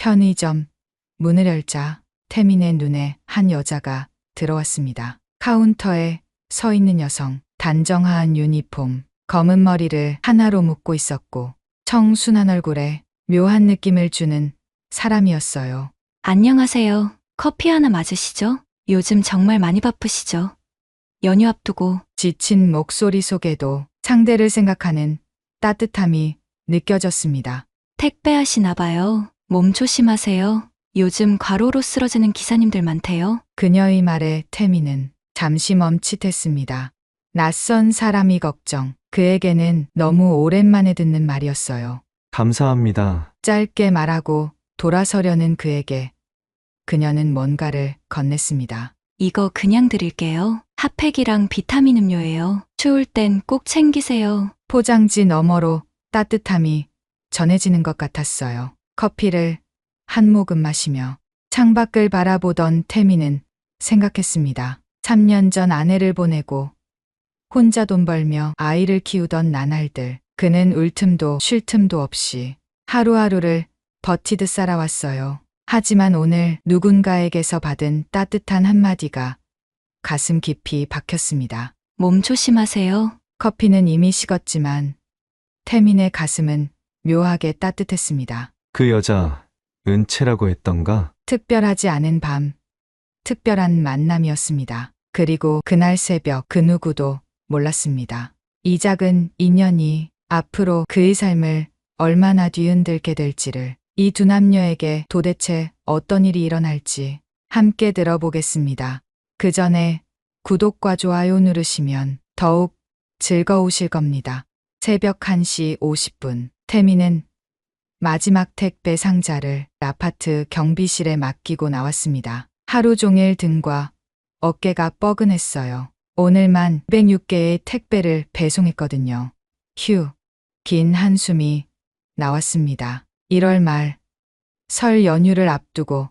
편의점 문을 열자 태민의 눈에 한 여자가 들어왔습니다. 카운터에 서 있는 여성, 단정한 유니폼, 검은 머리를 하나로 묶고 있었고 청순한 얼굴에 묘한 느낌을 주는 사람이었어요. 안녕하세요. 커피 하나 맞으시죠? 요즘 정말 많이 바쁘시죠? 연휴 앞두고 지친 목소리 속에도 상대를 생각하는 따뜻함이 느껴졌습니다. 택배하시나 봐요. 몸 조심하세요. 요즘 과로로 쓰러지는 기사님들 많대요. 그녀의 말에 태미는 잠시 멈칫했습니다. 낯선 사람이 걱정. 그에게는 너무 오랜만에 듣는 말이었어요. 감사합니다. 짧게 말하고 돌아서려는 그에게 그녀는 뭔가를 건넸습니다. 이거 그냥 드릴게요. 핫팩이랑 비타민 음료예요. 추울 땐 꼭 챙기세요. 포장지 너머로 따뜻함이 전해지는 것 같았어요. 커피를 한 모금 마시며 창밖을 바라보던 태미는 생각했습니다. 3년 전 아내를 보내고 혼자 돈 벌며 아이를 키우던 나날들. 그는 울 틈도 쉴 틈도 없이 하루하루를 버티듯 살아왔어요. 하지만 오늘 누군가에게서 받은 따뜻한 한마디가 가슴 깊이 박혔습니다. 몸 조심하세요. 커피는 이미 식었지만 태민의 가슴은 묘하게 따뜻했습니다. 그 여자, 은채라고 했던가? 특별하지 않은 밤, 특별한 만남이었습니다. 그리고 그날 새벽 그 누구도 몰랐습니다. 이 작은 인연이 앞으로 그의 삶을 얼마나 뒤흔들게 될지를, 이 두 남녀에게 도대체 어떤 일이 일어날지 함께 들어보겠습니다. 그 전에 구독과 좋아요 누르시면 더욱 즐거우실 겁니다. 새벽 1시 50분, 태민은 마지막 택배 상자를 아파트 경비실에 맡기고 나왔습니다. 하루 종일 등과 어깨가 뻐근했어요. 오늘만 106개의 택배를 배송했거든요. 휴, 긴 한숨이 나왔습니다. 1월 말, 설 연휴를 앞두고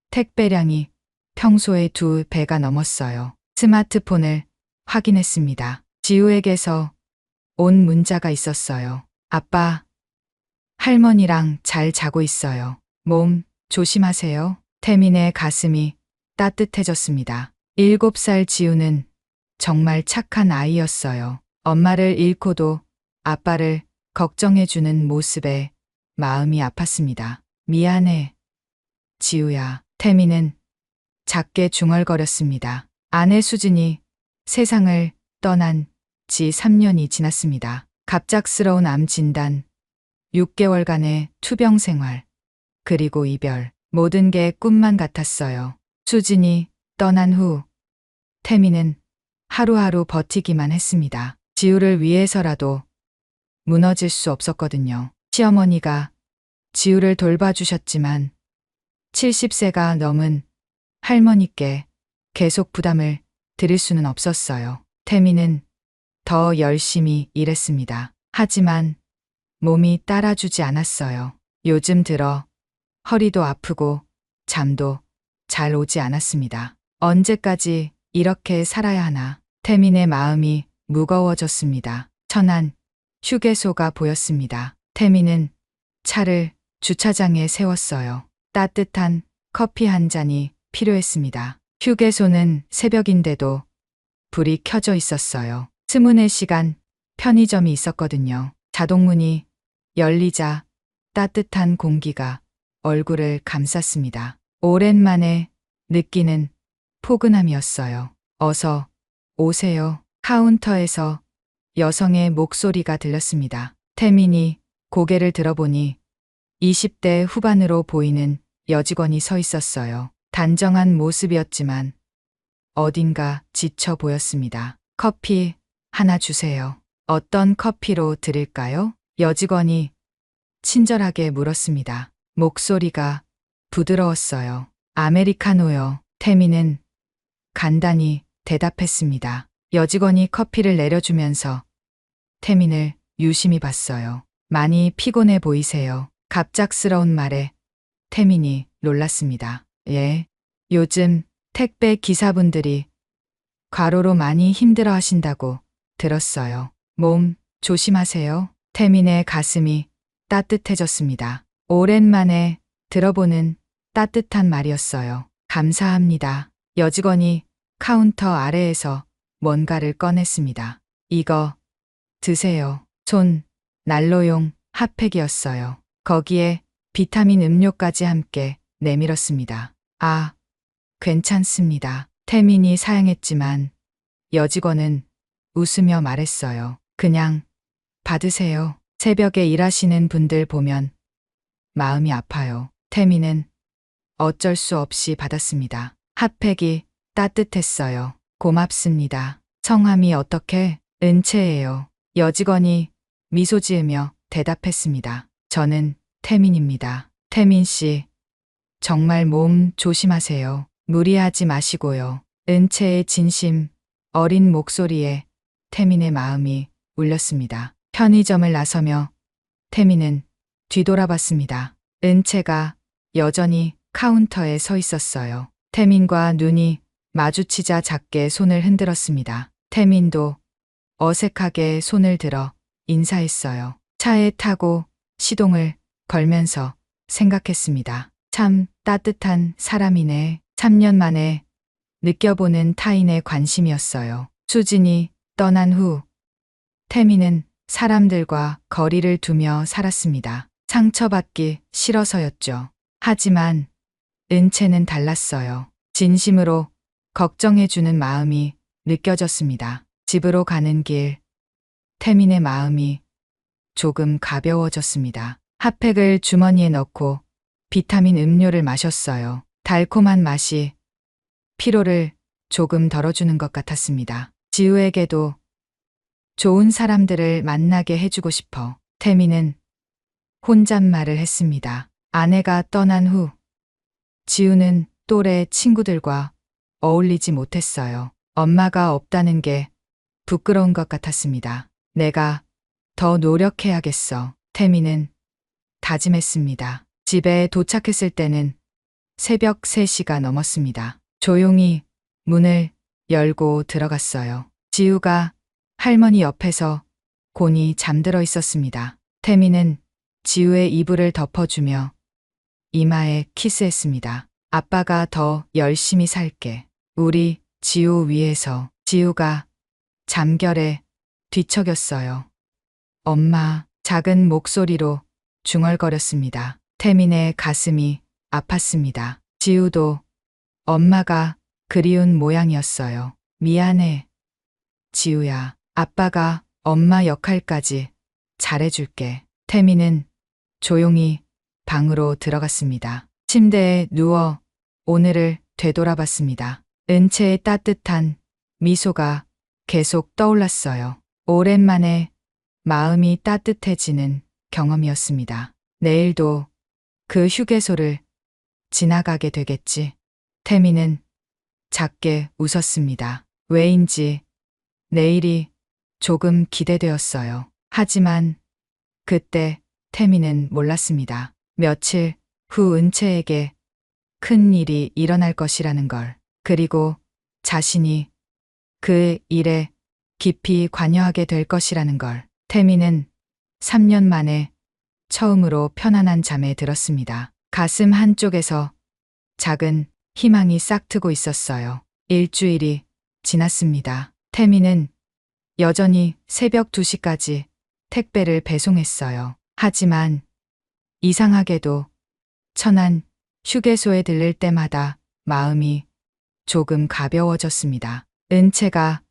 택배량이 평소의 2배가 넘었어요. 스마트폰을 확인했습니다. 지우에게서 온 문자가 있었어요. 아빠, 할머니랑 잘 자고 있어요. 몸 조심하세요. 태민의 가슴이 따뜻해졌습니다. 7살 지우는 정말 착한 아이였어요. 엄마를 잃고도 아빠를 걱정해주는 모습에 마음이 아팠습니다. 미안해, 지우야. 태민은 작게 중얼거렸습니다. 아내 수진이 세상을 떠난 지 3년이 지났습니다. 갑작스러운 암 진단, 6개월간의 투병 생활, 그리고 이별. 모든 게 꿈만 같았어요. 수진이 떠난 후 태민은 하루하루 버티기만 했습니다. 지우를 위해서라도 무너질 수 없었거든요. 시어머니가 지우를 돌봐주셨지만 70세가 넘은 할머니께 계속 부담을 드릴 수는 없었어요. 태민은 더 열심히 일했습니다. 하지만 몸이 따라주지 않았어요. 요즘 들어 허리도 아프고 잠도 잘 오지 않았습니다. 언제까지 이렇게 살아야 하나. 태민의 마음이 무거워졌습니다. 천안 휴게소가 보였습니다. 태민은 차를 주차장에 세웠어요. 따뜻한 커피 한 잔이 필요했습니다. 휴게소는 새벽인데도 불이 켜져 있었어요. 24시간 편의점이 있었거든요. 자동문이 열리자 따뜻한 공기가 얼굴을 감쌌습니다. 오랜만에 느끼는 포근함이었어요. 어서 오세요. 카운터에서 여성의 목소리가 들렸습니다. 태민이 고개를 들어보니 20대 후반으로 보이는 여직원이 서 있었어요. 단정한 모습이었지만 어딘가 지쳐 보였습니다. 커피 하나 주세요. 어떤 커피로 드릴까요? 여직원이 친절하게 물었습니다. 목소리가 부드러웠어요. 아메리카노요. 태민은 간단히 대답했습니다. 여직원이 커피를 내려주면서 태민을 유심히 봤어요. 많이 피곤해 보이세요. 갑작스러운 말에 태민이 놀랐습니다. 예. 요즘 택배 기사분들이 과로로 많이 힘들어 하신다고 들었어요. 몸 조심하세요. 태민의 가슴이 따뜻해졌습니다. 오랜만에 들어보는 따뜻한 말이었어요. 감사합니다. 여직원이 카운터 아래에서 뭔가를 꺼냈습니다. 이거 드세요. 손 난로용 핫팩이었어요. 거기에 비타민 음료까지 함께 내밀었습니다. 아, 괜찮습니다. 태민이 사양했지만 여직원은 웃으며 말했어요. 그냥 받으세요. 새벽에 일하시는 분들 보면 마음이 아파요. 태민은 어쩔 수 없이 받았습니다. 핫팩이 따뜻했어요. 고맙습니다. 성함이 어떻게? 은채예요. 여직원이 미소 지으며 대답했습니다. 저는 태민입니다. 태민 씨, 정말 몸 조심하세요. 무리하지 마시고요. 은채의 진심 어린 목소리에 태민의 마음이 울렸습니다. 편의점을 나서며 태민은 뒤돌아봤습니다. 은채가 여전히 카운터에 서 있었어요. 태민과 눈이 마주치자 작게 손을 흔들었습니다. 태민도 어색하게 손을 들어 인사했어요. 차에 타고 시동을 걸면서 생각했습니다. 참 따뜻한 사람이네. 3년 만에 느껴보는 타인의 관심이었어요. 수진이 떠난 후 태민은 사람들과 거리를 두며 살았습니다. 상처받기 싫어서였죠. 하지만 은채는 달랐어요. 진심으로 걱정해주는 마음이 느껴졌습니다. 집으로 가는 길, 태민의 마음이 조금 가벼워졌습니다. 핫팩을 주머니에 넣고 비타민 음료를 마셨어요. 달콤한 맛이 피로를 조금 덜어주는 것 같았습니다. 지우에게도 좋은 사람들을 만나게 해주고 싶어 태민은 혼잣말을 했습니다. 아내가 떠난 후 지우는 또래 친구들과 어울리지 못했어요. 엄마가 없다는 게 부끄러운 것 같았습니다. 내가 더 노력해야겠어. 태민은 다짐했습니다. 집에 도착했을 때는 새벽 3시가 넘었습니다. 조용히 문을 열고 들어갔어요. 지우가 할머니 옆에서 곤히 잠들어 있었습니다. 태민은 지우의 이불을 덮어주며 이마에 키스했습니다. 아빠가 더 열심히 살게. 우리 지우 위해서. 지우가 잠결에 뒤척였어요. 엄마, 작은 목소리로 중얼거렸습니다. 태민의 가슴이 아팠습니다. 지우도 엄마가 그리운 모양이었어요. 미안해. 지우야, 아빠가 엄마 역할까지 잘해줄게. 태민은 조용히 방으로 들어갔습니다. 침대에 누워 오늘을 되돌아봤습니다. 은채의 따뜻한 미소가 계속 떠올랐어요. 오랜만에 마음이 따뜻해지는 경험이었습니다. 내일도 그 휴게소를 지나가게 되겠지. 태민은 작게 웃었습니다. 왜인지 내일이 조금 기대되었어요. 하지만 그때 태민은 몰랐습니다. 며칠 후 은채에게 큰 일이 일어날 것이라는 걸. 그리고 자신이 그 일에 깊이 관여하게 될 것이라는 걸. 태민은 3년 만에 처음으로 편안한 잠에 들었습니다. 가슴 한쪽에서 작은 희망이 싹트고 있었어요. 일주일이 지났습니다. 태민은 여전히 새벽 2시까지 택배를 배송했어요. 하지만 이상하게도 천안 휴게소에 들릴 때마다 마음이 조금 가벼워졌습니다. 은채가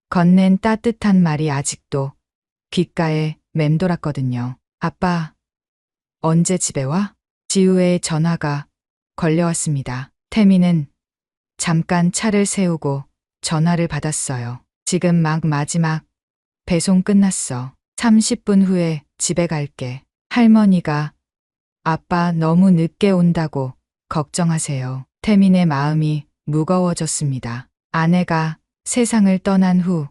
건넨 따뜻한 말이 아직도 귓가에 맴돌았거든요. 아빠, 언제 집에 와? 지우의 전화가 걸려왔습니다. 태민은 잠깐 차를 세우고 전화를 받았어요. 지금 막 마지막 배송 끝났어. 30분 후에 집에 갈게. 할머니가 아빠 너무 늦게 온다고 걱정하세요. 태민의 마음이 무거워졌습니다. 아내가 세상을 떠난 후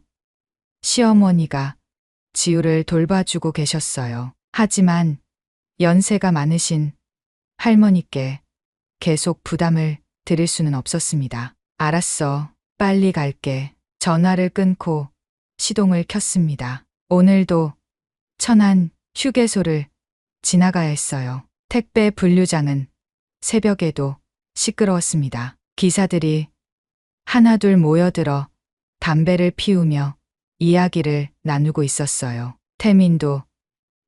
시어머니가 지우를 돌봐주고 계셨어요. 하지만 연세가 많으신 할머니께 계속 부담을 드릴 수는 없었습니다. 알았어. 빨리 갈게. 전화를 끊고 시동을 켰습니다. 오늘도 천안 휴게소를 지나가야 했어요. 택배 분류장은 새벽에도 시끄러웠습니다. 기사들이 하나둘 모여들어 담배를 피우며 이야기를 나누고 있었어요. 태민도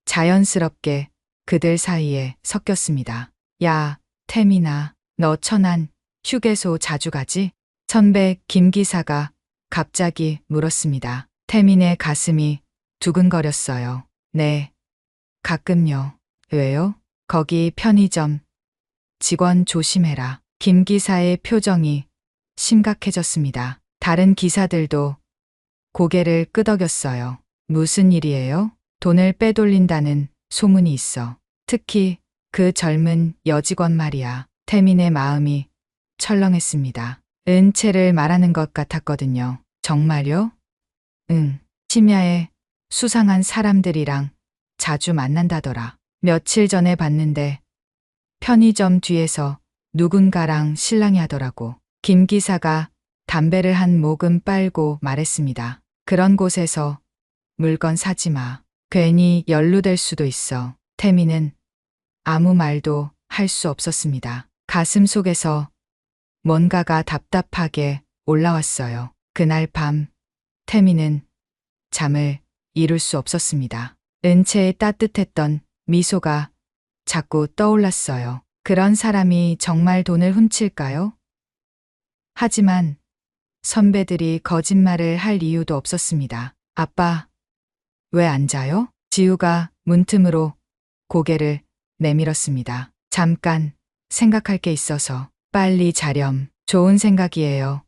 자연스럽게 그들 사이에 섞였습니다. 야, 태민아, 너 천안 휴게소 자주 가지? 선배 김 기사가 갑자기 물었습니다. 태민의 가슴이 두근거렸어요. 네, 가끔요. 왜요? 거기 편의점 직원 조심해라. 김 기사의 표정이 심각해졌습니다. 다른 기사들도 고개를 끄덕였어요. 무슨 일이에요? 돈을 빼돌린다는 소문이 있어. 특히 그 젊은 여직원 말이야. 태민의 마음이 철렁했습니다. 은채를 말하는 것 같았거든요. 정말요? 응. 심야에 수상한 사람들이랑 자주 만난다더라. 며칠 전에 봤는데 편의점 뒤에서 누군가랑 실랑이 하더라고. 김 기사가 담배를 한 모금 빨고 말했습니다. 그런 곳에서 물건 사지 마. 괜히 연루될 수도 있어. 태민은 아무 말도 할 수 없었습니다. 가슴 속에서 뭔가가 답답하게 올라왔어요. 그날 밤 태민은 잠을 이룰 수 없었습니다. 은채의 따뜻했던 미소가 자꾸 떠올랐어요. 그런 사람이 정말 돈을 훔칠까요? 하지만 선배들이 거짓말을 할 이유도 없었습니다. 아빠, 왜 안 자요? 지우가 문틈으로 고개를 내밀었습니다. 잠깐 생각할 게 있어서. 빨리 자렴. 좋은 생각이에요.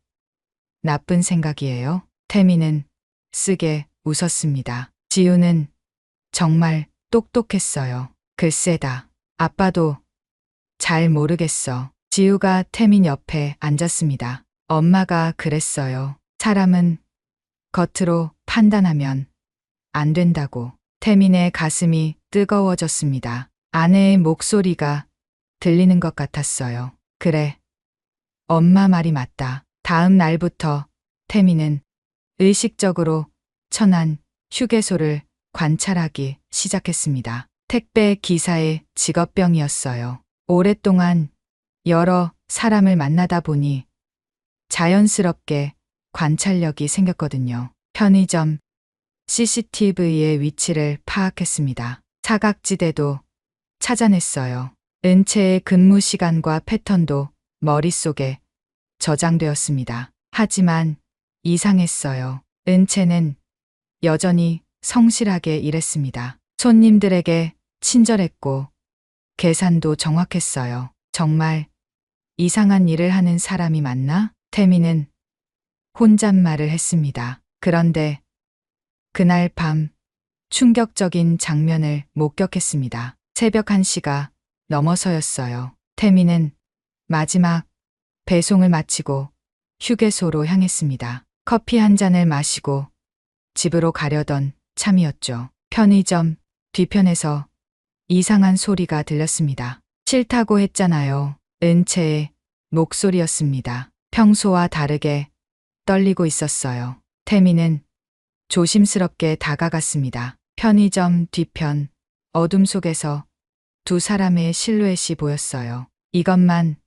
나쁜 생각이에요? 태민은 쓰게 웃었습니다. 지우는 정말 똑똑했어요. 글쎄다. 아빠도 잘 모르겠어. 지우가 태민 옆에 앉았습니다. 엄마가 그랬어요. 사람은 겉으로 판단하면 안 된다고. 태민의 가슴이 뜨거워졌습니다. 아내의 목소리가 들리는 것 같았어요. 그래. 엄마 말이 맞다. 다음 날부터 태민은 의식적으로 천안 휴게소를 관찰하기 시작했습니다. 택배 기사의 직업병이었어요. 오랫동안 여러 사람을 만나다 보니 자연스럽게 관찰력이 생겼거든요. 편의점 CCTV의 위치를 파악했습니다. 사각지대도 찾아냈어요. 은채의 근무 시간과 패턴도 머릿속에 저장되었습니다. 하지만 이상했어요. 은채는 여전히 성실하게 일했습니다. 손님들에게 친절했고 계산도 정확했어요. 정말 이상한 일을 하는 사람이 맞나? 태민은 혼잣말을 했습니다. 그런데 그날 밤 충격적인 장면을 목격했습니다. 새벽 1시가 넘어서였어요. 태민은 마지막 배송을 마치고 휴게소로 향했습니다. 커피 한 잔을 마시고 집으로 가려던 참이었죠. 편의점 뒤편에서 이상한 소리가 들렸습니다. 싫다고 했잖아요. 은채의 목소리였습니다. 평소와 다르게 떨리고 있었어요. 태민은 조심스럽게 다가갔습니다. 편의점 뒤편 어둠 속에서 두 사람의 실루엣이 보였어요. 이것만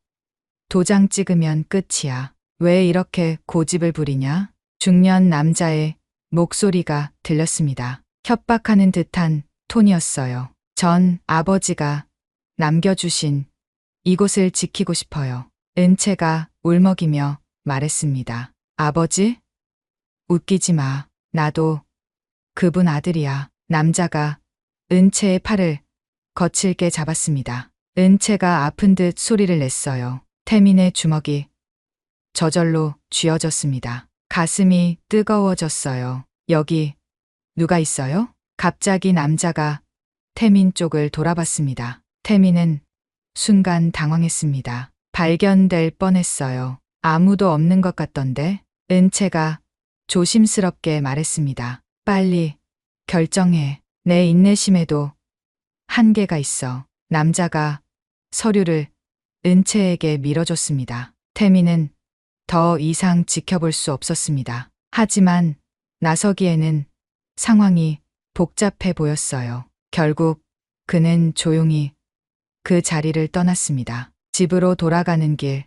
도장 찍으면 끝이야. 왜 이렇게 고집을 부리냐? 중년 남자의 목소리가 들렸습니다. 협박하는 듯한 톤이었어요. 전 아버지가 남겨주신 이곳을 지키고 싶어요. 은채가 울먹이며 말했습니다. 아버지? 웃기지 마. 나도 그분 아들이야. 남자가 은채의 팔을 거칠게 잡았습니다. 은채가 아픈 듯 소리를 냈어요. 태민의 주먹이 저절로 쥐어졌습니다. 가슴이 뜨거워졌어요. 여기 누가 있어요? 갑자기 남자가 태민 쪽을 돌아봤습니다. 태민은 순간 당황했습니다. 발견될 뻔했어요. 아무도 없는 것 같던데. 은채가 조심스럽게 말했습니다. 빨리 결정해. 내 인내심에도 한계가 있어. 남자가 서류를 은채에게 밀어줬습니다. 태민은 더 이상 지켜볼 수 없었습니다. 하지만 나서기에는 상황이 복잡해 보였어요. 결국 그는 조용히 그 자리를 떠났습니다. 집으로 돌아가는 길,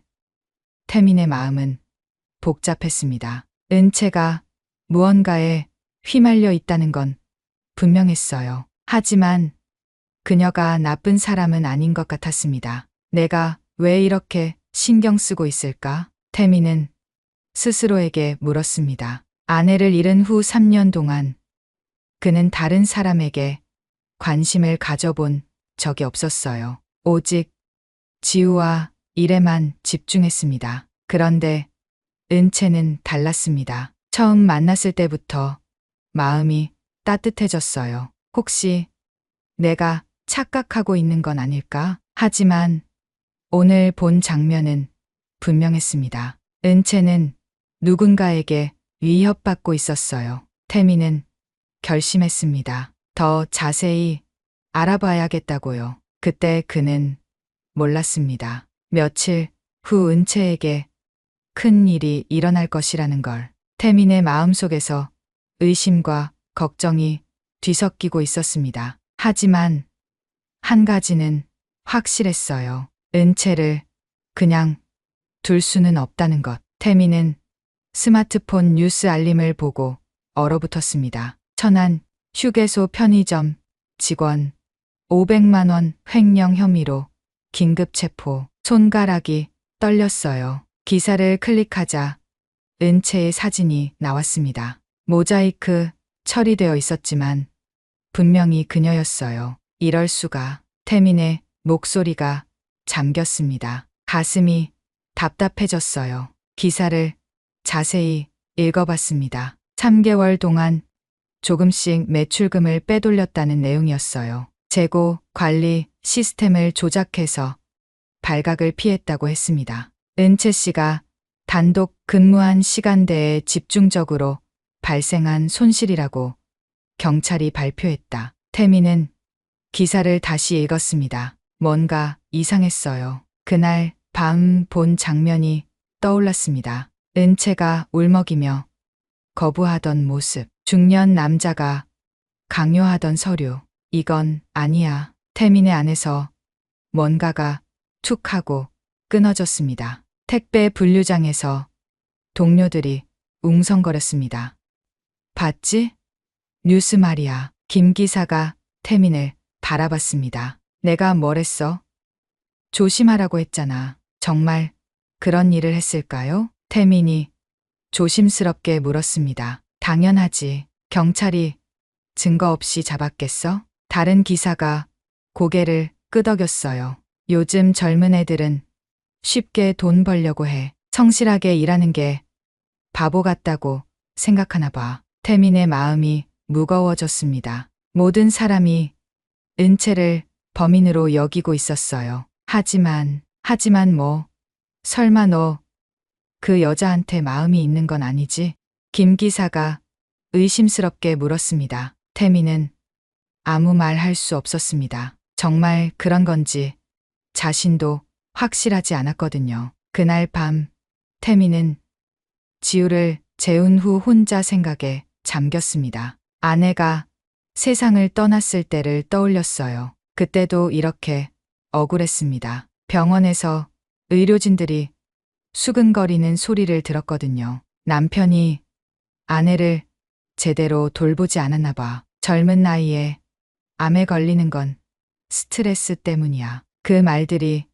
태민의 마음은 복잡했습니다. 은채가 무언가에 휘말려 있다는 건 분명했어요. 하지만 그녀가 나쁜 사람은 아닌 것 같았습니다. 내가 왜 이렇게 신경 쓰고 있을까? 태민은 스스로에게 물었습니다. 아내를 잃은 후 3년 동안 그는 다른 사람에게 관심을 가져본 적이 없었어요. 오직 지우와 일에만 집중했습니다. 그런데 은채는 달랐습니다. 처음 만났을 때부터 마음이 따뜻해졌어요. 혹시 내가 착각하고 있는 건 아닐까? 하지만 오늘 본 장면은 분명했습니다. 은채는 누군가에게 위협받고 있었어요. 태민은 결심했습니다. 더 자세히 알아봐야겠다고요. 그때 그는 몰랐습니다. 며칠 후 은채에게 큰 일이 일어날 것이라는 걸. 태민의 마음속에서 의심과 걱정이 뒤섞이고 있었습니다. 하지만 한 가지는 확실했어요. 은채를 그냥 둘 수는 없다는 것. 태민은 스마트폰 뉴스 알림을 보고 얼어붙었습니다. 천안 휴게소 편의점 직원 500만 원 횡령 혐의로 긴급 체포. 손가락이 떨렸어요. 기사를 클릭하자 은채의 사진이 나왔습니다. 모자이크 처리되어 있었지만 분명히 그녀였어요. 이럴 수가. 태민의 목소리가 잠겼습니다. 가슴이 답답해졌어요. 기사를 자세히 읽어봤습니다. 3개월 동안 조금씩 매출금을 빼돌렸다는 내용이었어요. 재고 관리 시스템을 조작해서 발각을 피했다고 했습니다. 은채 씨가 단독 근무한 시간대에 집중적으로 발생한 손실이라고 경찰이 발표했다. 태민은 기사를 다시 읽었습니다. 뭔가 이상했어요. 그날 밤 본 장면이 떠올랐습니다. 은채가 울먹이며 거부하던 모습, 중년 남자가 강요하던 서류. 이건 아니야. 태민의 안에서 뭔가가 툭 하고 끊어졌습니다. 택배 분류장에서 동료들이 웅성거렸습니다. 봤지? 뉴스 말이야. 김 기사가 태민을 바라봤습니다. 내가 뭘 했어? 조심하라고 했잖아. 정말 그런 일을 했을까요? 태민이 조심스럽게 물었습니다. 당연하지. 경찰이 증거 없이 잡았겠어? 다른 기사가 고개를 끄덕였어요. 요즘 젊은 애들은 쉽게 돈 벌려고 해. 성실하게 일하는 게 바보 같다고 생각하나 봐. 태민의 마음이 무거워졌습니다. 모든 사람이 은채를 범인으로 여기고 있었어요. 하지만 뭐, 설마 너 그 여자한테 마음이 있는 건 아니지? 김 기사가 의심스럽게 물었습니다. 태민은 아무 말 할 수 없었습니다. 정말 그런 건지 자신도 확실하지 않았거든요. 그날 밤 태민은 지우를 재운 후 혼자 생각에 잠겼습니다. 아내가 세상을 떠났을 때를 떠올렸어요. 그때도 이렇게 억울했습니다. 병원에서 의료진들이 수근거리는 소리를 들었거든요. 남편이 아내를 제대로 돌보지 않았나 봐. 젊은 나이에 암에 걸리는 건 스트레스 때문이야. 그 말들이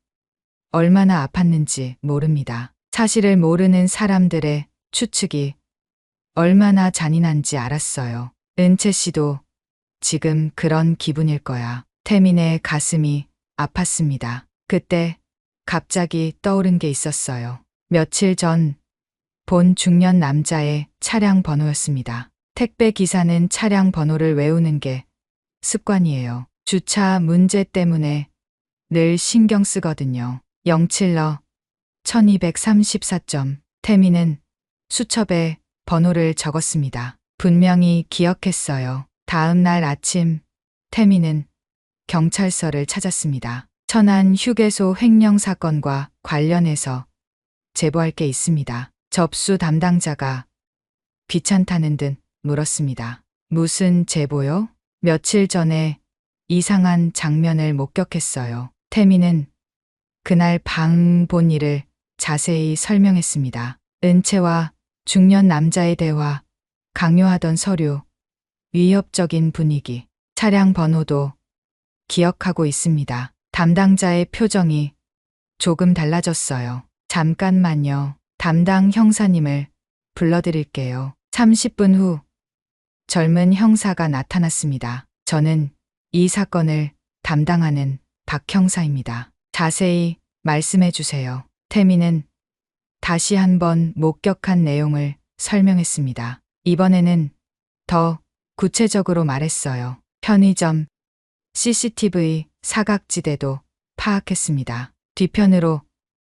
얼마나 아팠는지 모릅니다. 사실을 모르는 사람들의 추측이 얼마나 잔인한지 알았어요. 은채 씨도 지금 그런 기분일 거야. 태민의 가슴이 아팠습니다. 그때 갑자기 떠오른 게 있었어요. 며칠 전 본 중년 남자의 차량 번호였습니다. 택배 기사는 차량 번호를 외우는 게 습관이에요. 주차 문제 때문에 늘 신경 쓰거든요. 07러 1234점. 태민은 수첩에 번호를 적었습니다. 분명히 기억했어요. 다음 날 아침 태민은 경찰서를 찾았습니다. 천안 휴게소 횡령 사건과 관련해서 제보할 게 있습니다. 접수 담당자가 귀찮다는 듯 물었습니다. 무슨 제보요? 며칠 전에 이상한 장면을 목격했어요. 태민은 그날 방 본 일을 자세히 설명했습니다. 은채와 중년 남자의 대화, 강요하던 서류, 위협적인 분위기, 차량 번호도 기억하고 있습니다. 담당자의 표정이 조금 달라졌어요. 잠깐만요. 담당 형사님을 불러드릴게요. 30분 후 젊은 형사가 나타났습니다. 저는 이 사건을 담당하는 박 형사입니다. 자세히 말씀해 주세요. 태민은 다시 한번 목격한 내용을 설명했습니다. 이번에는 더 구체적으로 말했어요. 편의점, CCTV 사각지대도 파악했습니다. 뒤편으로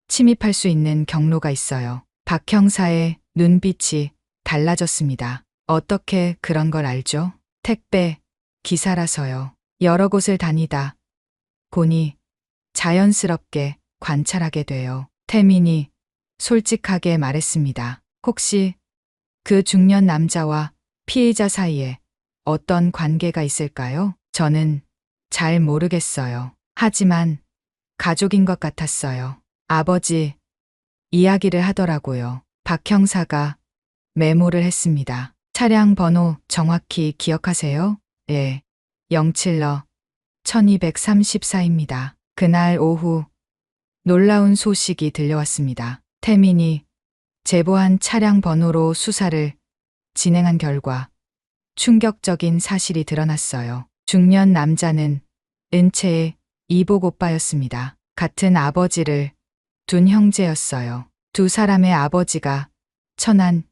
침입할 수 있는 경로가 있어요. 박 형사의 눈빛이 달라졌습니다. 어떻게 그런 걸 알죠? 택배 기사라서요. 여러 곳을 다니다 보니 자연스럽게 관찰하게 돼요. 태민이 솔직하게 말했습니다. 혹시 그 중년 남자와 피해자 사이에 어떤 관계가 있을까요? 저는 잘 모르겠어요. 하지만 가족인 것 같았어요. 아버지 이야기를 하더라고요. 박 형사가 메모를 했습니다. 차량 번호 정확히 기억하세요? 예. 07러 1234입니다. 그날 오후 놀라운 소식이 들려왔습니다. 태민이 제보한 차량 번호로 수사를 진행한 결과 충격적인 사실이 드러났어요. 중년 남자는 은채의 이복 오빠였습니다. 같은 아버지를 둔 형제였어요. 두 사람의 아버지가 천안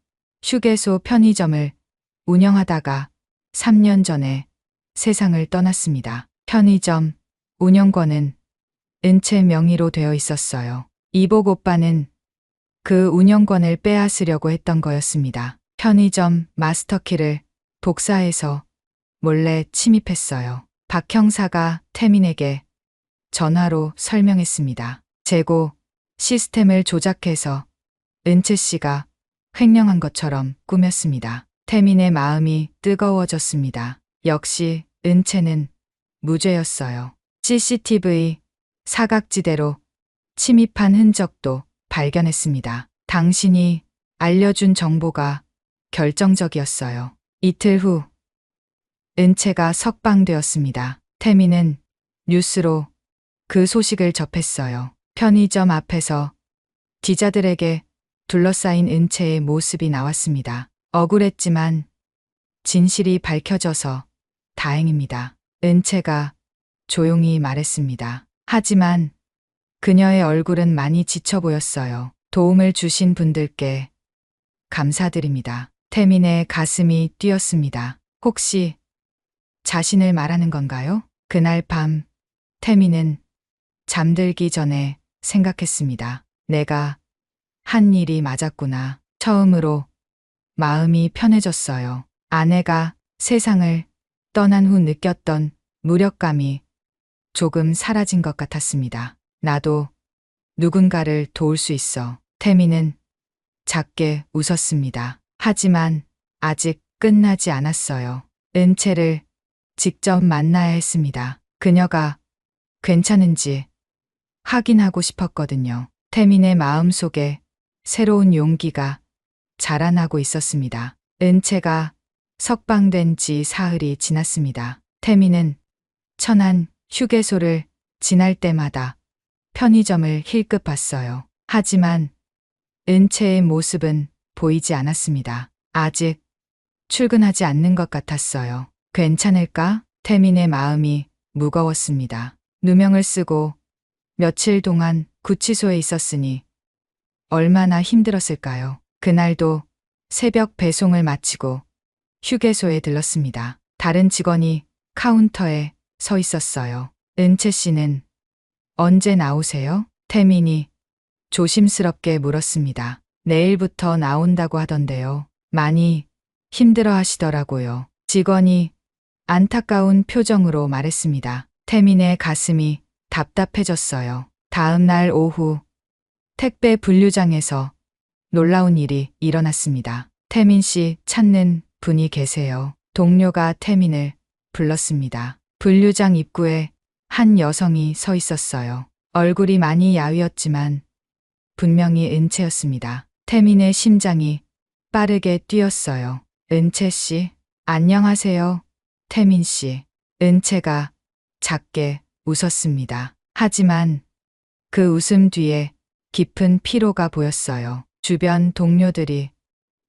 휴게소 편의점을 운영하다가 3년 전에 세상을 떠났습니다. 편의점 운영권은 은채 명의로 되어 있었어요. 이복 오빠는 그 운영권을 빼앗으려고 했던 거였습니다. 편의점 마스터키를 복사해서 몰래 침입했어요. 박 형사가 태민에게 전화로 설명했습니다. 재고 시스템을 조작해서 은채 씨가 횡령한 것처럼 꾸몄습니다. 태민의 마음이 뜨거워졌습니다. 역시 은채는 무죄였어요. CCTV 사각지대로 침입한 흔적도 발견했습니다. 당신이 알려준 정보가 결정적이었어요. 이틀 후 은채가 석방되었습니다. 태민은 뉴스로 그 소식을 접했어요. 편의점 앞에서 기자들에게 둘러싸인 은채의 모습이 나왔습니다. 억울했지만 진실이 밝혀져서 다행입니다. 은채가 조용히 말했습니다. 하지만 그녀의 얼굴은 많이 지쳐 보였어요. 도움을 주신 분들께 감사드립니다. 태민의 가슴이 뛰었습니다. 혹시 자신을 말하는 건가요? 그날 밤 태민은 잠들기 전에 생각했습니다. 내가 한 일이 맞았구나. 처음으로 마음이 편해졌어요. 아내가 세상을 떠난 후 느꼈던 무력감이 조금 사라진 것 같았습니다. 나도 누군가를 도울 수 있어. 태민은 작게 웃었습니다. 하지만 아직 끝나지 않았어요. 은채를 직접 만나야 했습니다. 그녀가 괜찮은지 확인하고 싶었거든요. 태민의 마음속에 새로운 용기가 자라나고 있었습니다. 은채가 석방된 지 사흘이 지났습니다. 태민은 천안 휴게소를 지날 때마다 편의점을 힐끗 봤어요. 하지만 은채의 모습은 보이지 않았습니다. 아직 출근하지 않는 것 같았어요. 괜찮을까? 태민의 마음이 무거웠습니다. 누명을 쓰고 며칠 동안 구치소에 있었으니 얼마나 힘들었을까요? 그날도 새벽 배송을 마치고 휴게소에 들렀습니다. 다른 직원이 카운터에 서 있었어요. 은채 씨는 언제 나오세요? 태민이 조심스럽게 물었습니다. 내일부터 나온다고 하던데요. 많이 힘들어 하시더라고요. 직원이 안타까운 표정으로 말했습니다. 태민의 가슴이 답답해졌어요. 다음 날 오후 택배 분류장에서 놀라운 일이 일어났습니다. 태민 씨 찾는 분이 계세요. 동료가 태민을 불렀습니다. 분류장 입구에 한 여성이 서 있었어요. 얼굴이 많이 야위었지만 분명히 은채였습니다. 태민의 심장이 빠르게 뛰었어요. 은채 씨, 안녕하세요. 태민 씨. 은채가 작게 웃었습니다. 하지만 그 웃음 뒤에 깊은 피로가 보였어요. 주변 동료들이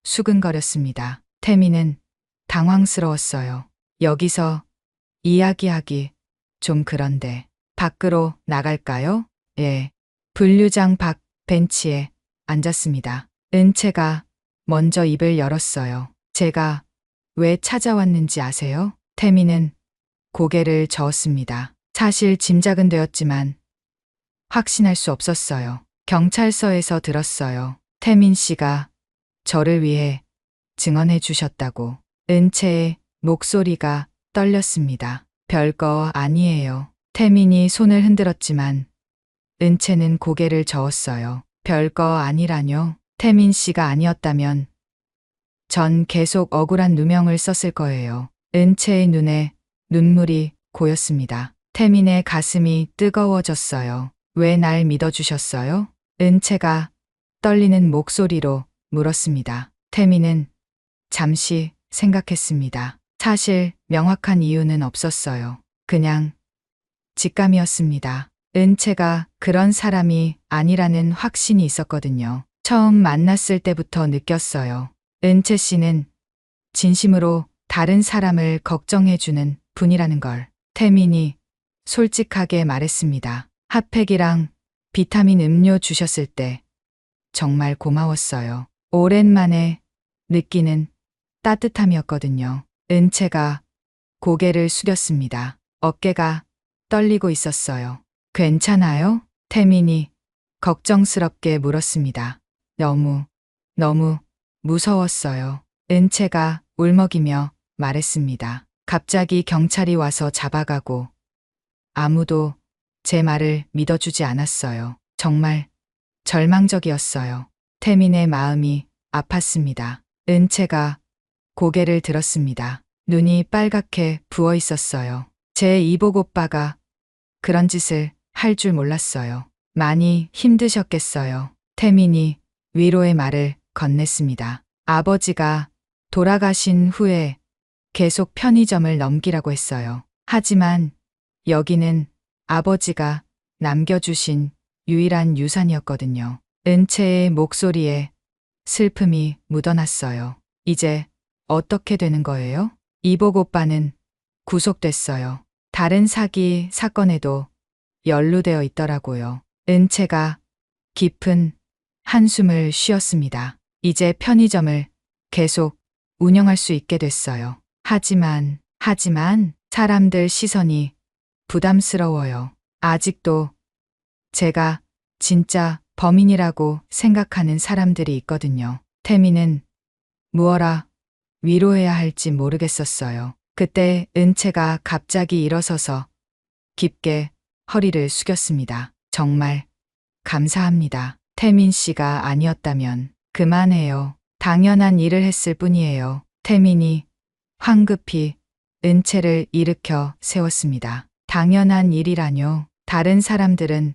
수근거렸습니다. 태민은 당황스러웠어요. 여기서 이야기하기 좀 그런데 밖으로 나갈까요? 예. 분류장 밖 벤치에 앉았습니다. 은채가 먼저 입을 열었어요. 제가 왜 찾아왔는지 아세요? 태민은 고개를 저었습니다. 사실 짐작은 되었지만 확신할 수 없었어요. 경찰서에서 들었어요. 태민 씨가 저를 위해 증언해 주셨다고. 은채의 목소리가 떨렸습니다. 별거 아니에요. 태민이 손을 흔들었지만 은채는 고개를 저었어요. 별거 아니라뇨. 태민 씨가 아니었다면 전 계속 억울한 누명을 썼을 거예요. 은채의 눈에 눈물이 고였습니다. 태민의 가슴이 뜨거워졌어요. 왜 날 믿어주셨어요? 은채가 떨리는 목소리로 물었습니다. 태민은 잠시 생각했습니다. 사실 명확한 이유는 없었어요. 그냥 직감이었습니다. 은채가 그런 사람이 아니라는 확신이 있었거든요. 처음 만났을 때부터 느꼈어요. 은채 씨는 진심으로 다른 사람을 걱정해주는 분이라는 걸. 태민이 솔직하게 말했습니다. 핫팩이랑 비타민 음료 주셨을 때 정말 고마웠어요. 오랜만에 느끼는 따뜻함이었거든요. 은채가 고개를 숙였습니다. 어깨가 떨리고 있었어요. 괜찮아요? 태민이 걱정스럽게 물었습니다. 너무 무서웠어요. 은채가 울먹이며 말했습니다. 갑자기 경찰이 와서 잡아가고 아무도 제 말을 믿어주지 않았어요. 정말 절망적이었어요. 태민의 마음이 아팠습니다. 은채가 고개를 들었습니다. 눈이 빨갛게 부어 있었어요. 제 이복 오빠가 그런 짓을 할 줄 몰랐어요. 많이 힘드셨겠어요. 태민이 위로의 말을 건넸습니다. 아버지가 돌아가신 후에 계속 편의점을 넘기라고 했어요. 하지만 여기는 아버지가 남겨주신 유일한 유산이었거든요. 은채의 목소리에 슬픔이 묻어났어요. 이제 어떻게 되는 거예요? 이복 오빠는 구속됐어요. 다른 사기 사건에도 연루되어 있더라고요. 은채가 깊은 한숨을 쉬었습니다. 이제 편의점을 계속 운영할 수 있게 됐어요. 하지만 사람들 시선이 부담스러워요. 아직도 제가 진짜 범인이라고 생각하는 사람들이 있거든요. 태민은 무어라 위로해야 할지 모르겠었어요. 그때 은채가 갑자기 일어서서 깊게 허리를 숙였습니다. 정말 감사합니다. 태민 씨가 아니었다면 그만해요. 당연한 일을 했을 뿐이에요. 태민이 황급히 은채를 일으켜 세웠습니다. 당연한 일이라뇨. 다른 사람들은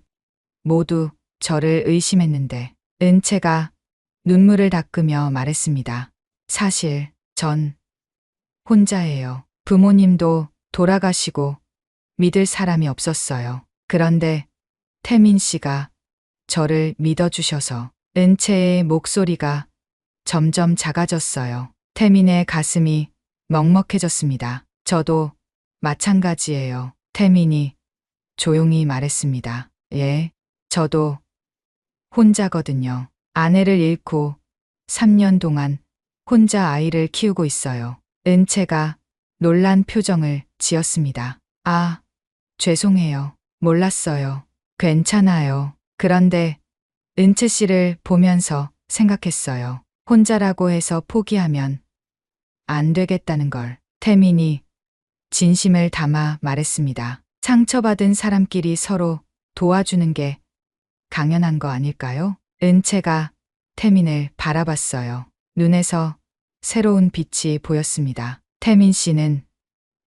모두 저를 의심했는데 은채가 눈물을 닦으며 말했습니다. 사실 전 혼자예요. 부모님도 돌아가시고 믿을 사람이 없었어요. 그런데 태민 씨가 저를 믿어주셔서. 은채의 목소리가 점점 작아졌어요. 태민의 가슴이 먹먹해졌습니다. 저도 마찬가지예요. 태민이 조용히 말했습니다. 예, 저도 혼자거든요. 아내를 잃고 3년 동안 혼자 아이를 키우고 있어요. 은채가 놀란 표정을 지었습니다. 아, 죄송해요. 몰랐어요. 괜찮아요. 그런데 은채 씨를 보면서 생각했어요. 혼자라고 해서 포기하면 안 되겠다는 걸. 태민이 진심을 담아 말했습니다. 상처받은 사람끼리 서로 도와주는 게 당연한 거 아닐까요? 은채가 태민을 바라봤어요. 눈에서 새로운 빛이 보였습니다. 태민 씨는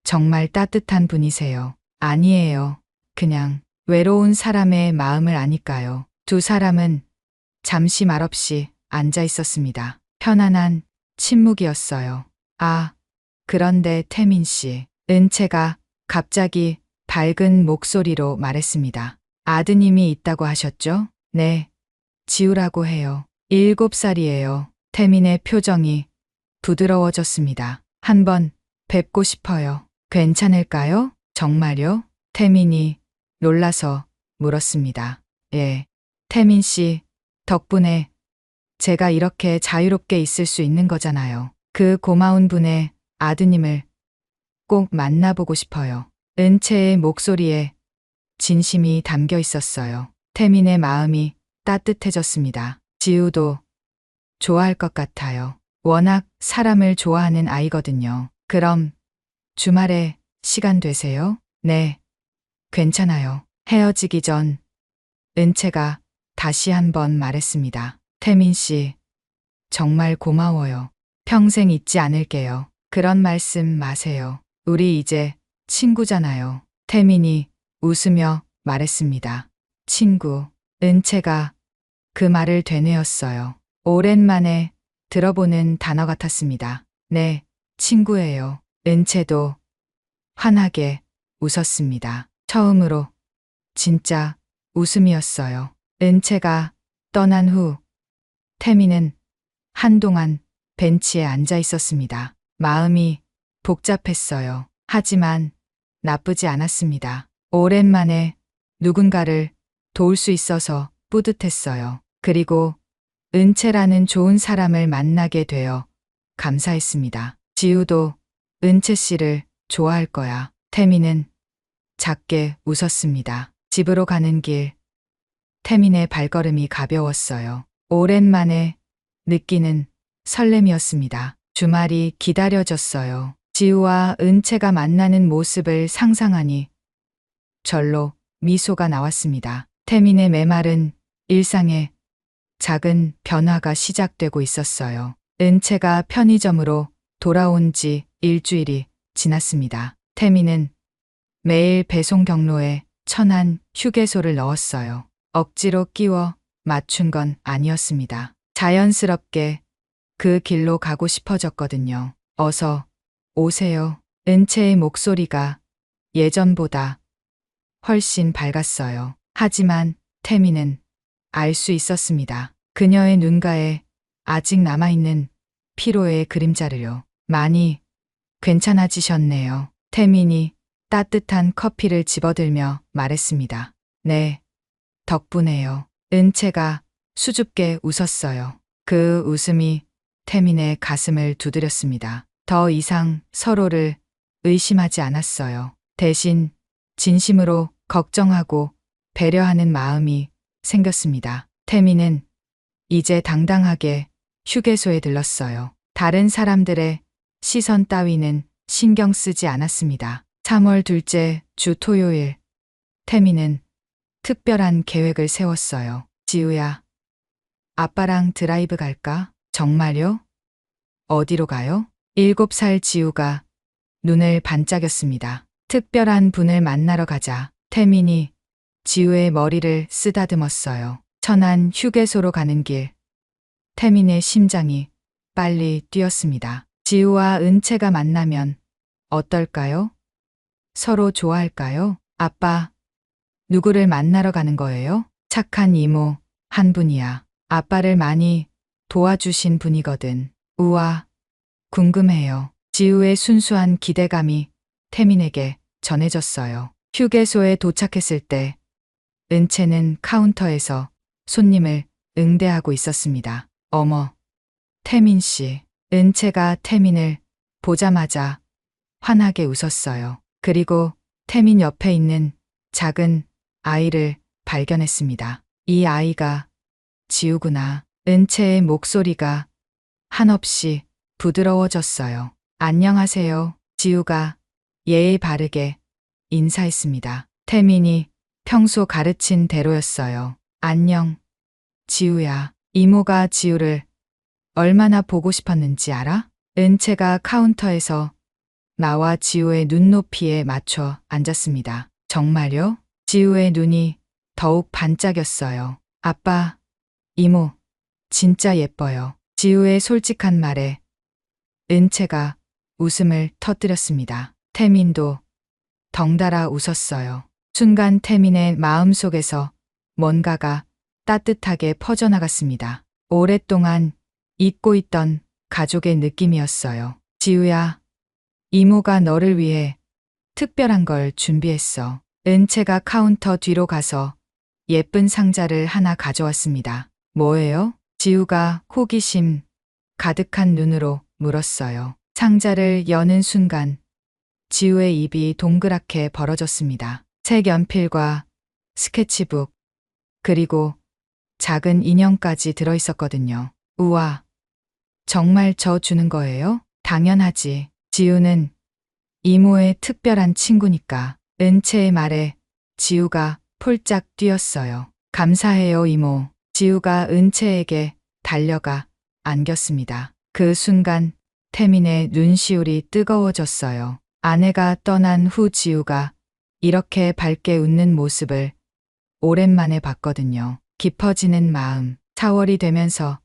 정말 따뜻한 분이세요. 아니에요. 그냥 외로운 사람의 마음을 아니까요. 두 사람은 잠시 말없이 앉아 있었습니다. 편안한 침묵이었어요. 아, 그런데 태민 씨, 은채가 갑자기 밝은 목소리로 말했습니다. 아드님이 있다고 하셨죠? 네, 지우라고 해요. 7살이에요. 태민의 표정이 부드러워졌습니다. 한번 뵙고 싶어요. 괜찮을까요? 정말요? 태민이 놀라서 물었습니다. 예. 태민 씨, 덕분에 제가 이렇게 자유롭게 있을 수 있는 거잖아요. 그 고마운 분의 아드님을 꼭 만나보고 싶어요. 은채의 목소리에 진심이 담겨 있었어요. 태민의 마음이 따뜻해졌습니다. 지우도 좋아할 것 같아요. 워낙 사람을 좋아하는 아이거든요. 그럼 주말에 시간 되세요? 네, 괜찮아요. 헤어지기 전 은채가 다시 한번 말했습니다. 태민 씨, 정말 고마워요. 평생 잊지 않을게요. 그런 말씀 마세요. 우리 이제 친구잖아요. 태민이 웃으며 말했습니다. 친구. 은채가 그 말을 되뇌었어요. 오랜만에 들어보는 단어 같았습니다. 네, 친구예요. 은채도 환하게 웃었습니다. 처음으로 진짜 웃음이었어요. 은채가 떠난 후 태민은 한동안 벤치에 앉아 있었습니다. 마음이 복잡했어요. 하지만 나쁘지 않았습니다. 오랜만에 누군가를 도울 수 있어서 뿌듯했어요. 그리고 은채라는 좋은 사람을 만나게 되어 감사했습니다. 지우도 은채 씨를 좋아할 거야. 태민은 작게 웃었습니다. 집으로 가는 길, 태민의 발걸음이 가벼웠어요. 오랜만에 느끼는 설렘이었습니다. 주말이 기다려졌어요. 지우와 은채가 만나는 모습을 상상하니 절로 미소가 나왔습니다. 태민의 메마른 일상에 작은 변화가 시작되고 있었어요. 은채가 편의점으로 돌아온 지 일주일이 지났습니다. 태민은 매일 배송 경로에 천안 휴게소를 넣었어요. 억지로 끼워 맞춘 건 아니었습니다. 자연스럽게 그 길로 가고 싶어졌거든요. 어서 오세요. 은채의 목소리가 예전보다 훨씬 밝았어요. 하지만 태민은 알 수 있었습니다. 그녀의 눈가에 아직 남아있는 피로의 그림자를요. 많이 괜찮아지셨네요. 태민이 따뜻한 커피를 집어들며 말했습니다. 네, 덕분에요. 은채가 수줍게 웃었어요. 그 웃음이 태민의 가슴을 두드렸습니다. 더 이상 서로를 의심하지 않았어요. 대신 진심으로 걱정하고 배려하는 마음이 생겼습니다. 태민은 이제 당당하게 휴게소에 들렀어요. 다른 사람들의 시선 따위는 신경 쓰지 않았습니다. 3월 둘째 주 토요일, 태민은 특별한 계획을 세웠어요. 지우야, 아빠랑 드라이브 갈까? 정말요? 어디로 가요? 7살 지우가 눈을 반짝였습니다. 특별한 분을 만나러 가자. 태민이 지우의 머리를 쓰다듬었어요. 천안 휴게소로 가는 길, 태민의 심장이 빨리 뛰었습니다. 지우와 은채가 만나면 어떨까요? 서로 좋아할까요? 아빠, 누구를 만나러 가는 거예요? 착한 이모 한 분이야. 아빠를 많이 도와주신 분이거든. 우와, 궁금해요. 지우의 순수한 기대감이 태민에게 전해졌어요. 휴게소에 도착했을 때 은채는 카운터에서 손님을 응대하고 있었습니다. 어머, 태민 씨. 은채가 태민을 보자마자 환하게 웃었어요. 그리고 태민 옆에 있는 작은 아이를 발견했습니다. 이 아이가 지우구나. 은채의 목소리가 한없이 부드러워졌어요. 안녕하세요. 지우가 예의 바르게 인사했습니다. 태민이 평소 가르친 대로였어요. 안녕, 지우야. 이모가 지우를 얼마나 보고 싶었는지 알아? 은채가 카운터에서 나와 지우의 눈높이에 맞춰 앉았습니다. 정말요? 지우의 눈이 더욱 반짝였어요. 아빠, 이모, 진짜 예뻐요. 지우의 솔직한 말에 은채가 웃음을 터뜨렸습니다. 태민도 덩달아 웃었어요. 순간 태민의 마음속에서 뭔가가 따뜻하게 퍼져나갔습니다. 오랫동안 잊고 있던 가족의 느낌이었어요. 지우야, 이모가 너를 위해 특별한 걸 준비했어. 은채가 카운터 뒤로 가서 예쁜 상자를 하나 가져왔습니다. 뭐예요? 지우가 호기심 가득한 눈으로 물었어요. 상자를 여는 순간 지우의 입이 동그랗게 벌어졌습니다. 색 연필과 스케치북, 그리고 작은 인형까지 들어있었거든요. 우와, 정말 저 주는 거예요? 당연하지. 지우는 이모의 특별한 친구니까. 은채의 말에 지우가 폴짝 뛰었어요. 감사해요, 이모. 지우가 은채에게 달려가 안겼습니다. 그 순간 태민의 눈시울이 뜨거워졌어요. 아내가 떠난 후 지우가 이렇게 밝게 웃는 모습을 오랜만에 봤거든요. 깊어지는 마음, 4월이 되면서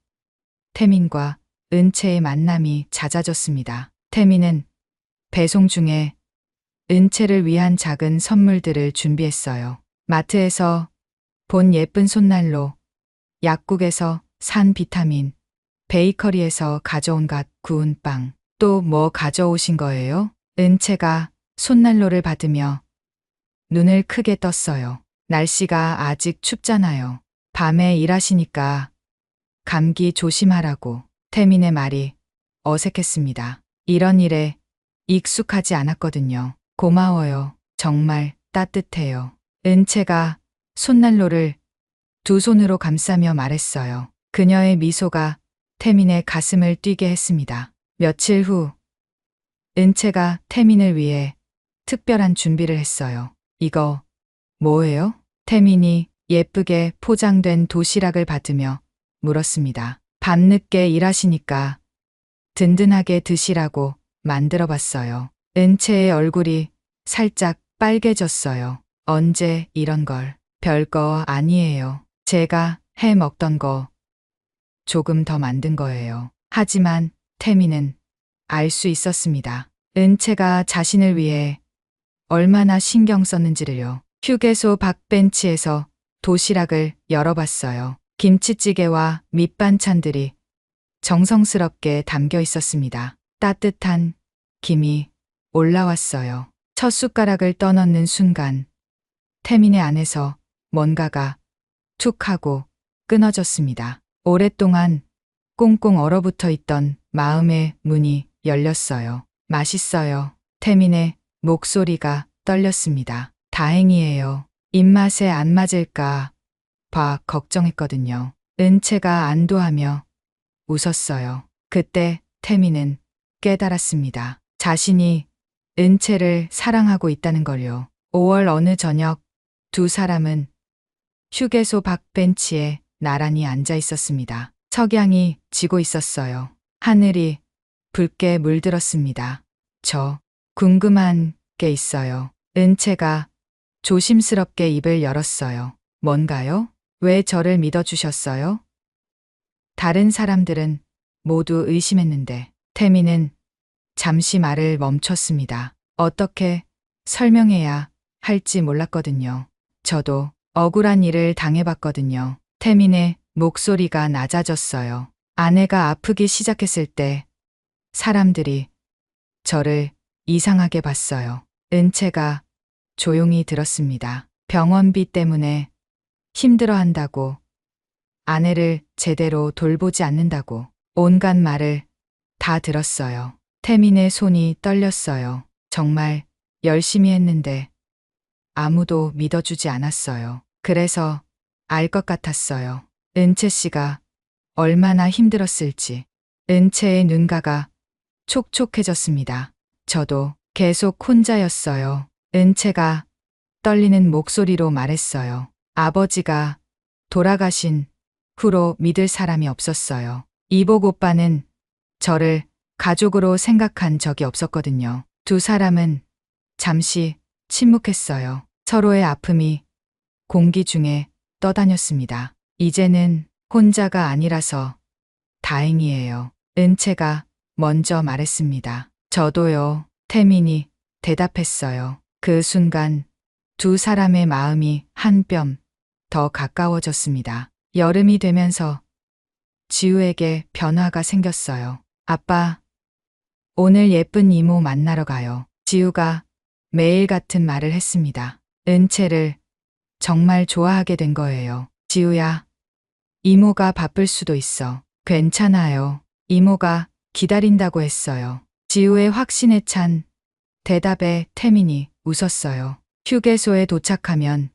태민과 은채의 만남이 잦아졌습니다. 태민은 배송 중에 은채를 위한 작은 선물들을 준비했어요. 마트에서 본 예쁜 손난로, 약국에서 산 비타민, 베이커리에서 가져온 갓 구운 빵. 또 뭐 가져오신 거예요? 은채가 손난로를 받으며 눈을 크게 떴어요. 날씨가 아직 춥잖아요. 밤에 일하시니까 감기 조심하라고. 태민의 말이 어색했습니다. 이런 일에 익숙하지 않았거든요. 고마워요. 정말 따뜻해요. 은채가 손난로를 두 손으로 감싸며 말했어요. 그녀의 미소가 태민의 가슴을 뛰게 했습니다. 며칠 후 은채가 태민을 위해 특별한 준비를 했어요. 이거 뭐예요? 태민이 예쁘게 포장된 도시락을 받으며 물었습니다. 밤늦게 일하시니까 든든하게 드시라고 만들어 봤어요. 은채의 얼굴이 살짝 빨개졌어요. 언제 이런 걸? 별거 아니에요. 제가 해 먹던 거 조금 더 만든 거예요. 하지만 태민은 알 수 있었습니다. 은채가 자신을 위해 얼마나 신경 썼는지를요. 휴게소 박벤치에서 도시락을 열어봤어요. 김치찌개와 밑반찬들이 정성스럽게 담겨 있었습니다. 따뜻한 김이 올라왔어요. 첫 숟가락을 떠넣는 순간 태민의 안에서 뭔가가 툭 하고 끊어졌습니다. 오랫동안 꽁꽁 얼어붙어 있던 마음의 문이 열렸어요. 맛있어요. 태민의 목소리가 떨렸습니다. 다행이에요. 입맛에 안 맞을까 봐 걱정했거든요. 은채가 안도하며 웃었어요. 그때 태민은 깨달았습니다. 자신이 은채를 사랑하고 있다는 걸요. 5월 어느 저녁 두 사람은 휴게소 박벤치에 나란히 앉아 있었습니다. 석양이 지고 있었어요. 하늘이 붉게 물들었습니다. 저 궁금한 게 있어요. 은채가 조심스럽게 입을 열었어요. 뭔가요? 왜 저를 믿어주셨어요? 다른 사람들은 모두 의심했는데 태민은 잠시 말을 멈췄습니다. 어떻게 설명해야 할지 몰랐거든요. 저도 억울한 일을 당해봤거든요. 태민의 목소리가 낮아졌어요. 아내가 아프기 시작했을 때 사람들이 저를 이상하게 봤어요. 은채가 조용히 들었습니다. 병원비 때문에 힘들어한다고, 아내를 제대로 돌보지 않는다고 온갖 말을 다 들었어요. 태민의 손이 떨렸어요. 정말 열심히 했는데 아무도 믿어주지 않았어요. 그래서 알 것 같았어요. 은채 씨가 얼마나 힘들었을지. 은채의 눈가가 촉촉해졌습니다. 저도 계속 혼자였어요. 은채가 떨리는 목소리로 말했어요. 아버지가 돌아가신 후로 믿을 사람이 없었어요. 이복 오빠는 저를 가족으로 생각한 적이 없었거든요. 두 사람은 잠시 침묵했어요. 서로의 아픔이 공기 중에 떠다녔습니다. 이제는 혼자가 아니라서 다행이에요. 은채가 먼저 말했습니다. 저도요. 태민이 대답했어요. 그 순간 두 사람의 마음이 한 뼘 더 가까워졌습니다. 여름이 되면서 지우에게 변화가 생겼어요. 아빠, 오늘 예쁜 이모 만나러 가요. 지우가 매일 같은 말을 했습니다. 은채를 정말 좋아하게 된 거예요. 지우야, 이모가 바쁠 수도 있어. 괜찮아요. 이모가 기다린다고 했어요. 지우의 확신에 찬 대답에 태민이 웃었어요. 휴게소에 도착하면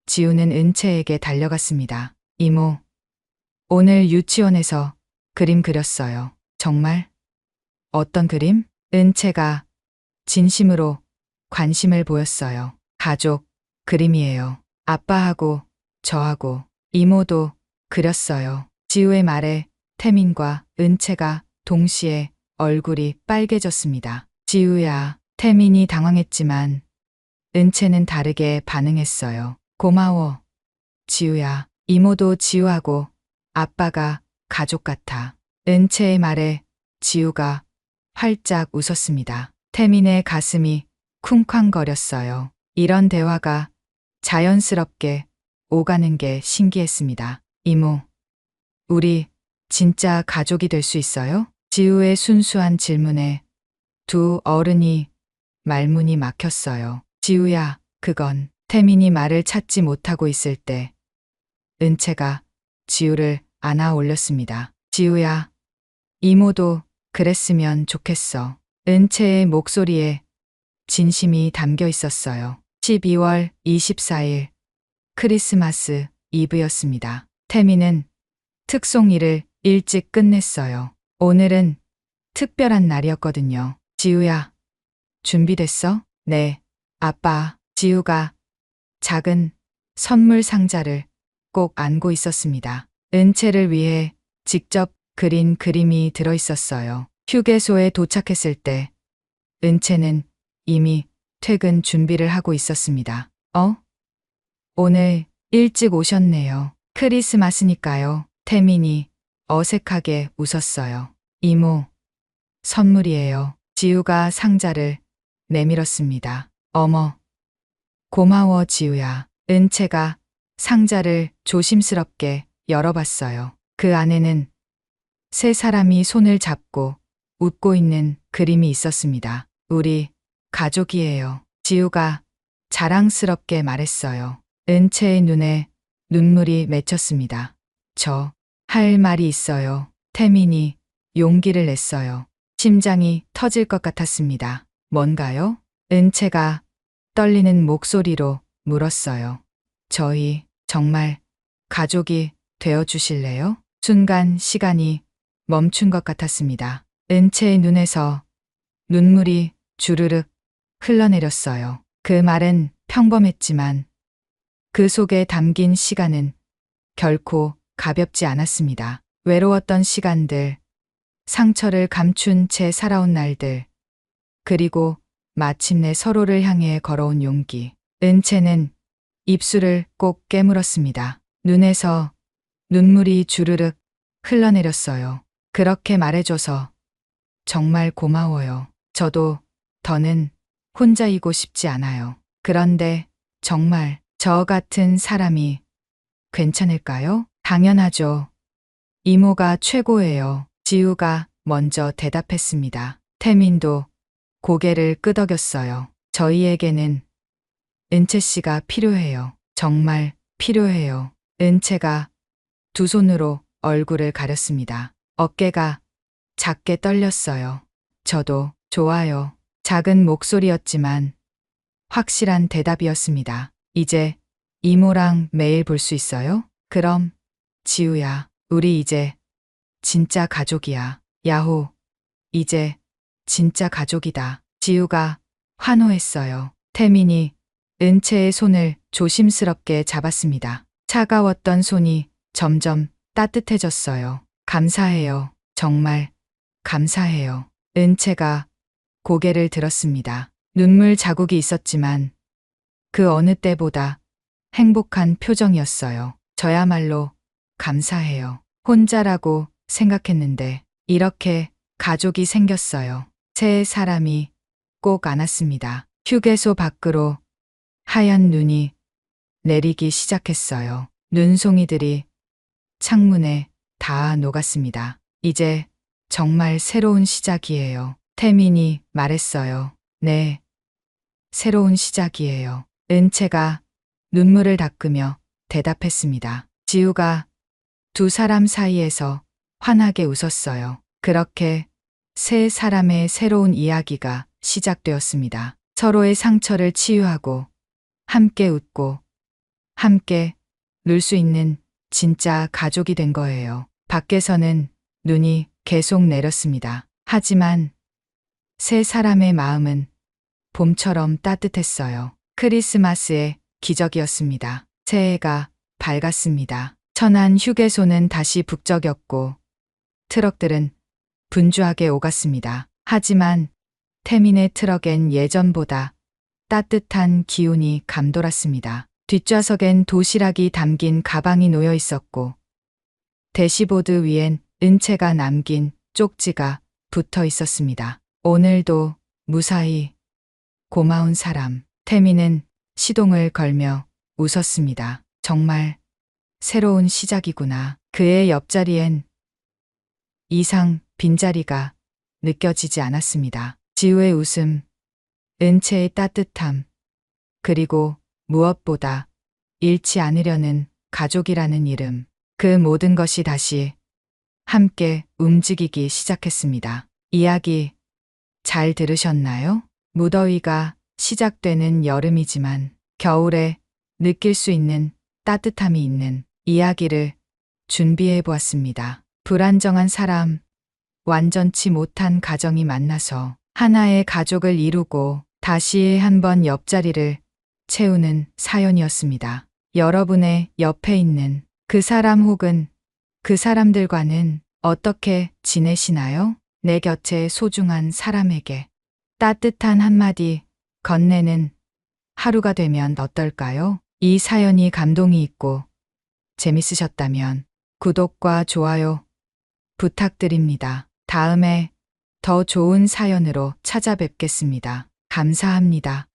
지우는 은채에게 달려갔습니다. 이모, 오늘 유치원에서 그림 그렸어요. 정말? 어떤 그림? 은채가 진심으로 관심을 보였어요. 가족 그림이에요. 아빠하고 저하고 이모도 그렸어요. 지우의 말에 태민과 은채가 동시에 얼굴이 빨개졌습니다. 지우야, 태민이 당황했지만 은채는 다르게 반응했어요. 고마워. 지우야, 이모도 지우하고 아빠가 가족 같아. 은채의 말에 지우가 활짝 웃었습니다. 태민의 가슴이 쿵쾅거렸어요. 이런 대화가 자연스럽게 오가는 게 신기했습니다. 이모, 우리 진짜 가족이 될 수 있어요? 지우의 순수한 질문에 두 어른이 말문이 막혔어요. 지우야, 그건 태민이 말을 찾지 못하고 있을 때 은채가 지우를 안아 올렸습니다. 지우야, 이모도 그랬으면 좋겠어. 은채의 목소리에 진심이 담겨 있었어요. 12월 24일 크리스마스 이브였습니다. 태민은 특송일을 일찍 끝냈어요. 오늘은 특별한 날이었거든요. 지우야, 준비됐어? 네, 아빠. 지우가 작은 선물 상자를 꼭 안고 있었습니다. 은채를 위해 직접 그린 그림이 들어 있었어요. 휴게소에 도착했을 때 은채는 이미 퇴근 준비를 하고 있었습니다. 오늘 일찍 오셨네요. 크리스마스니까요. 태민이 어색하게 웃었어요. 이모, 선물이에요. 지우가 상자를 내밀었습니다. 어머, 고마워 지우야. 은채가 상자를 조심스럽게 열어봤어요. 그 안에는 세 사람이 손을 잡고 웃고 있는 그림이 있었습니다. 우리 가족이에요. 지우가 자랑스럽게 말했어요. 은채의 눈에 눈물이 맺혔습니다. 저 할 말이 있어요. 태민이 용기를 냈어요. 심장이 터질 것 같았습니다. 뭔가요? 은채가 떨리는 목소리로 물었어요. 저희 정말 가족이 되어 주실래요? 순간 시간이 멈춘 것 같았습니다. 은채의 눈에서 눈물이 주르륵 흘러내렸어요. 그 말은 평범했지만 그 속에 담긴 시간은 결코 가볍지 않았습니다. 외로웠던 시간들, 상처를 감춘 채 살아온 날들, 그리고 마침내 서로를 향해 걸어온 용기. 은채는 입술을 꼭 깨물었습니다. 눈에서 눈물이 주르륵 흘러내렸어요. 그렇게 말해줘서 정말 고마워요. 저도 더는 혼자이고 싶지 않아요. 그런데 정말 저 같은 사람이 괜찮을까요? 당연하죠. 이모가 최고예요. 지우가 먼저 대답했습니다. 태민도 고개를 끄덕였어요. 저희에게는 은채 씨가 필요해요. 정말 필요해요. 은채가 두 손으로 얼굴을 가렸습니다. 어깨가 작게 떨렸어요. 저도 좋아요. 작은 목소리였지만 확실한 대답이었습니다. 이제 이모랑 매일 볼 수 있어요? 그럼 지우야, 우리 이제 진짜 가족이야. 야호, 이제 진짜 가족이다. 지우가 환호했어요. 태민이 은채의 손을 조심스럽게 잡았습니다. 차가웠던 손이 점점 따뜻해졌어요. 감사해요. 정말 감사해요. 은채가 고개를 들었습니다. 눈물 자국이 있었지만 그 어느 때보다 행복한 표정이었어요. 저야말로 감사해요. 혼자라고 생각했는데 이렇게 가족이 생겼어요. 새 사람이 꼭 안았습니다. 휴게소 밖으로 하얀 눈이 내리기 시작했어요. 눈송이들이 창문에 다 녹았습니다. 이제 정말 새로운 시작이에요. 태민이 말했어요. 네, 새로운 시작이에요. 은채가 눈물을 닦으며 대답했습니다. 지우가 두 사람 사이에서 환하게 웃었어요. 그렇게 세 사람의 새로운 이야기가 시작되었습니다. 서로의 상처를 치유하고 함께 웃고 함께 놀 수 있는 진짜 가족이 된 거예요. 밖에서는 눈이 계속 내렸습니다. 하지만 세 사람의 마음은 봄처럼 따뜻했어요. 크리스마스의 기적이었습니다. 새해가 밝았습니다. 천안 휴게소는 다시 북적였고 트럭들은 분주하게 오갔습니다. 하지만 태민의 트럭엔 예전보다 따뜻한 기운이 감돌았습니다. 뒷좌석엔 도시락이 담긴 가방이 놓여 있었고 대시보드 위엔 은채가 남긴 쪽지가 붙어 있었습니다. 오늘도 무사히 고마운 사람. 태민은 시동을 걸며 웃었습니다. 정말 새로운 시작이구나. 그의 옆자리엔 이상 빈자리가 느껴지지 않았습니다. 지우의 웃음, 은채의 따뜻함, 그리고 무엇보다 잃지 않으려는 가족이라는 이름. 그 모든 것이 다시 함께 움직이기 시작했습니다. 이야기 잘 들으셨나요? 무더위가 시작되는 여름이지만 겨울에 느낄 수 있는 따뜻함이 있는 이야기를 준비해 보았습니다. 불안정한 사람, 완전치 못한 가정이 만나서 하나의 가족을 이루고 다시 한번 옆자리를 채우는 사연이었습니다. 여러분의 옆에 있는 그 사람 혹은 그 사람들과는 어떻게 지내시나요? 내 곁에 소중한 사람에게 따뜻한 한마디 건네는 하루가 되면 어떨까요? 이 사연이 감동이 있고 재밌으셨다면 구독과 좋아요 부탁드립니다. 다음에 더 좋은 사연으로 찾아뵙겠습니다. 감사합니다.